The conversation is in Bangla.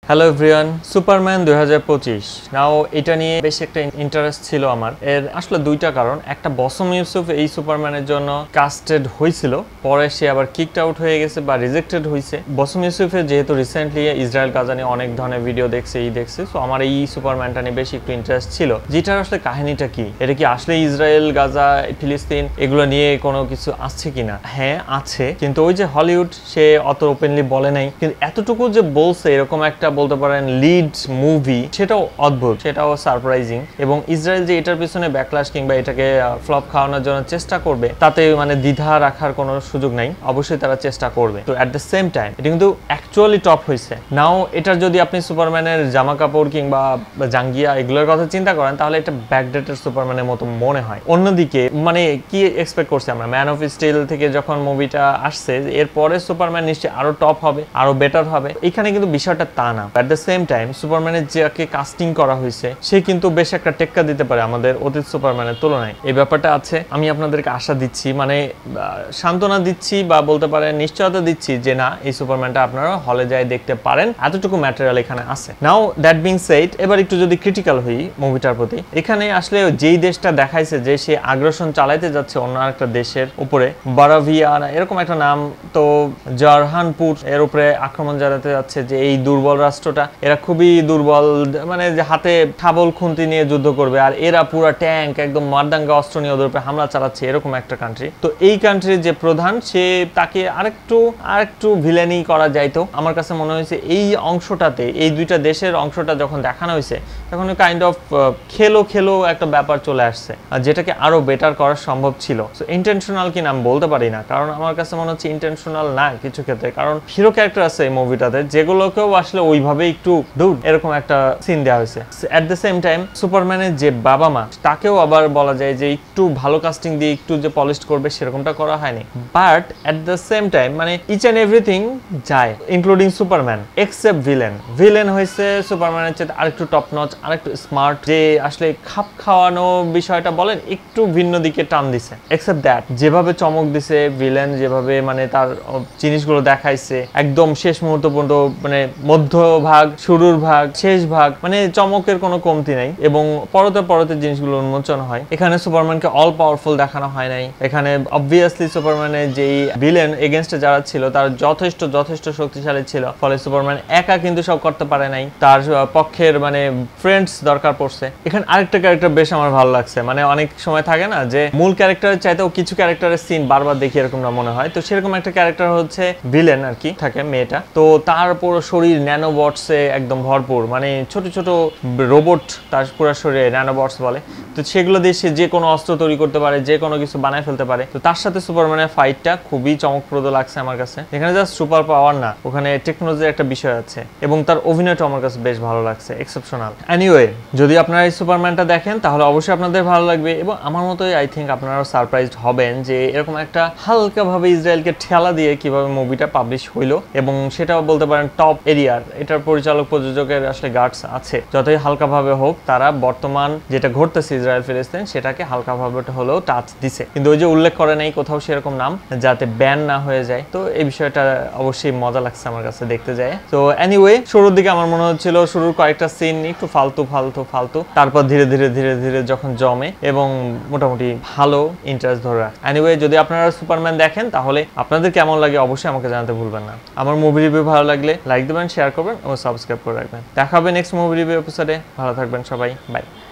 হ্যালো এভরিওয়ান, সুপারম্যান 2025 নাও এটা নিয়ে বেশ একটা ইন্টারেস্ট ছিল আমার। এর আসলে দুইটা কারণ। একটা, বসম ইউসুফ এই সুপারম্যানের জন্য কাস্টেড হয়েছিল, পরে সে আবার কিকড আউট হয়ে গেছে বা রিজেক্টেড হয়েছে। বসম ইউসুফের যেহেতু রিসেন্টলি ইসরায়েল গাজা নিয়ে অনেক ধরনের ভিডিও দেখছে, সো আমার এই সুপারম্যানটা নিয়ে বেশি একটু ইন্টারেস্ট ছিল। যেটার আসলে কাহিনীটা কি, এটা কি আসলে ইসরায়েল গাজা ফিলিস্তিন এগুলো নিয়ে কোনো কিছু আসছে কিনা? হ্যাঁ আছে, কিন্তু ওই যে হলিউড সে অত ওপেনলি বলে নাই, কিন্তু এতটুকু যে বলছে এরকম একটা বলতে পারেন লিড মুভি, সেটাও অদ্ভুত, সেটাও সারপ্রাইজিং। এবং ইসরায়েল যে এটার পিছনে ব্যাকলাশ কিংবা এটাকে ফ্লপ খাওয়ানোর জন্য চেষ্টা করবে, তাতে মানে দ্বিধা রাখার কোনো সুযোগ নাই, অবশ্যই তারা চেষ্টা করবে। তো অ্যাট দ্য সেম টাইম এটা কিন্তু অ্যাকচুয়ালি টপ হয়েছে। নাও এটার যদি আপনি সুপারম্যানের জামা কাপড় কিংবা জাঙ্গিয়া এগুলোর কথা চিন্তা করেন, তাহলে এটা ব্যাকডেটেড সুপারম্যানের মতো মনে হয়। অন্যদিকে মানে কি এক্সপেক্ট করছি আমরা, ম্যান অফ স্টিল থেকে যখন মুভিটা আসছে, এরপরে সুপারম্যান নিশ্চয়ই আরো টপ হবে, আরো বেটার হবে। এখানে কিন্তু বিষয়টা তা না। অ্যাট দ্য সেম টাইম সুপারম্যানের যাকে কাস্টিং করা হয়েছে, সে কিন্তু বেশ একটা টেক্কা দিতে পারে আমাদের অতীত সুপারম্যানের তুলনায়। এই ব্যাপারটা আছে। আমি আপনাদেরকে আশা দিচ্ছি, মানে সান্ত্বনা দিচ্ছি বা বলতে পারেন নিশ্চয়তা দিচ্ছি যে না, এই সুপারম্যানটা আপনারা হলে যায় দেখতে পারেন, এতটুকু ম্যাটেরিয়াল এখানে আছে। নাও দ্যাট বিং সেড, এবার একটু যদি ক্রিটিক্যাল হই মুভিটার প্রতি, এখানে আসলে যেই দেশটা দেখাইছে যে সে আগ্রাসন চালাইতে যাচ্ছে অন্য একটা দেশের উপরে, বারাভিয়া এরকম একটা নাম, তো জারহানপুর এর উপরে আক্রমণ চালাতে যাচ্ছে, যে এই দুর্বল রাষ্ট্রটা, এরা খুবই দুর্বল, মানে যে হাতে ঠাবল খুন্তি নিয়ে যুদ্ধ করবে, আর এরা পুরা ট্যাঙ্ক একদম মারদাঙ্গা অস্ত্র নিয়ে ওদের উপরে হামলা চালাচ্ছে, এরকম একটা কান্ট্রি। তো এই কান্ট্রির যে প্রধান, সে তাকে আরেকটু ভিলেনি করা যাইতো। আমার কাছে মনে হয়েছে এই অংশটাতে, এই দুইটা দেশের অংশটা যখন দেখানো হয়েছে, তখন কাইন্ড অফ খেলো একটা ব্যাপার চলে আসছে, যেটাকে আরো বেটার করা সম্ভব ছিল। সো ইন্টেনশনাল কিনা আমি বলতে পারি না, কারণ আমার কাছে মনে হচ্ছে ইন্টেনশনাল না কিছু ক্ষেত্রে, কারণ হিরো ক্যারেক্টার আছে এই মুভিটাতে যেগুলোকেও আসলে ওইভাবে একটু এরকম একটা সিন দেওয়া হয়েছে। এট দ্য সেম টাইম সুপারম্যানের যে বাবা মা, তাকেও আবার বলা যায় যে একটু ভালো কাস্টিং দিয়ে একটু যে পলিশ করবে সেরকমটা করা হয়নি। But at the same time মানে ইচ অ্যান্ড এভরিথিং যায়, ইনক্লুডিং সুপারম্যান, এক্সেপ্ট ভিলেন হয়েছে সুপারম্যানের চেয়ে আরেকটু টপ নচ, আরেকটু স্মার্ট, যে আসলে খাপ খাওয়ানো বিষয়টা বলেন একটু ভিন্ন দিকে টান দিছে। এক্সেপ্ট দ্যাট, যেভাবে চমক দিছে ভিলেন, যেভাবে মানে তার জিনিসগুলো দেখাইছে একদম শেষ মুহূর্ত পর্যন্ত, মানে মধ্য ভাগ, শুরুর ভাগ, শেষ ভাগ, মানে চমকের কোনো কমতি নাই, এবং পরতে জিনিসগুলো উন্মোচন হয়। এখানে সুপারম্যানকে অল পাওয়ারফুল দেখানো হয় নাই। এখানে অবভিয়াসলি সুপারম্যানের যেই ভিলেন এগেনস্টে যারা ছিল, তার যথেষ্ট শক্তিশালী ছিল, ফলে সুপারম্যান একা কিন্তু সব করতে পারে নাই, তার পক্ষের মানে ফ্রেন্ডস দরকার পড়ছে। এখানে আরেকটা ক্যারেক্টার বেশ আমার ভালো লাগছে, মানে অনেক সময় থাকে না যে মূল ক্যারেক্টারের চাইতেও কিছু ক্যারেক্টারের সিন বারবার দেখি এরকম না মনে হয়, তো সেরকম একটা ক্যারেক্টার হচ্ছে ভিলেন আর কি, থাকে মেয়েটা। তো তার পুরো শরীর ন্যানোবটসে একদম ভরপুর, মানে ছোট রোবট, তার পুরো শরীরে ন্যানোবটস বলে, তো সেগুলো দিয়ে সে যে কোনো অস্ত্র তৈরি করতে পারে, যে কোনো কিছু বানায় ফেলতে পারে। তো তার সাথে সুপারম্যানের ফাইটটা খুবই চমকপ্রদ লাগছে আমার কাছে। এখানে জাস্ট সুপার পাওয়ার না, ওখানে টেকনোলজির একটা বিষয় আছে, এবং তার অভিনয়টা আমার কাছে বেশ ভালো লাগছে, এক্সেপশনাল। এনিওয়ে, যদি আপনারা এই সুপারম্যানটা দেখেন তাহলে অবশ্যই আপনাদের ভালো লাগবে, এবং আমার মতোই আই থিঙ্ক আপনারাও সারপ্রাইজড হবেন যে এরকম একটা হালকাভাবে ইসরায়েলকে ঠেলা দিয়ে কিভাবে মুভিটা পাবলিশ হইলো, এবং সেটাও বলতে পারেন টপ এরিয়ার। এটার পরিচালক প্রযোজকের আসলে গার্ডস আছে, যতই হালকাভাবে হোক তারা বর্তমান যেটা ঘটতেছে ইসরায়েল ফিলিস্তিন, সেটাকে হালকাভাবে হলেও টাচ দিছে, কিন্তু ওই যে উল্লেখ করে নাই কোথাও সেরকম নাম, যাতে ব্যান না হয়ে যায়। তো এই বিষয়টা অবশ্যই মজা লাগছে আমার কাছে দেখতে যায়। তো এনিওয়ে, শুরুর দিকে আমার মনে হচ্ছিল শুরুর কয়েকটা সিন একটু ফালতু, তারপর ধীরে ধীরে যখন জমে এবং মোটামুটি ভালো ইন্টারেস্ট ধরে রাখে। এনিওয়ে, যদি আপনারা সুপারম্যান দেখেন তাহলে আপনাদের কেমন লাগে অবশ্যই আমাকে জানাতে ভুলবেন না। আমার মুভি রিভিউ ভালো লাগলে লাইক দেবেন, শেয়ার করবেন এবং সাবস্ক্রাইব করে রাখবেন। দেখা হবে নেক্সট মুভি রিভিউ এপিসোডে। ভালো থাকবেন সবাই, বাই।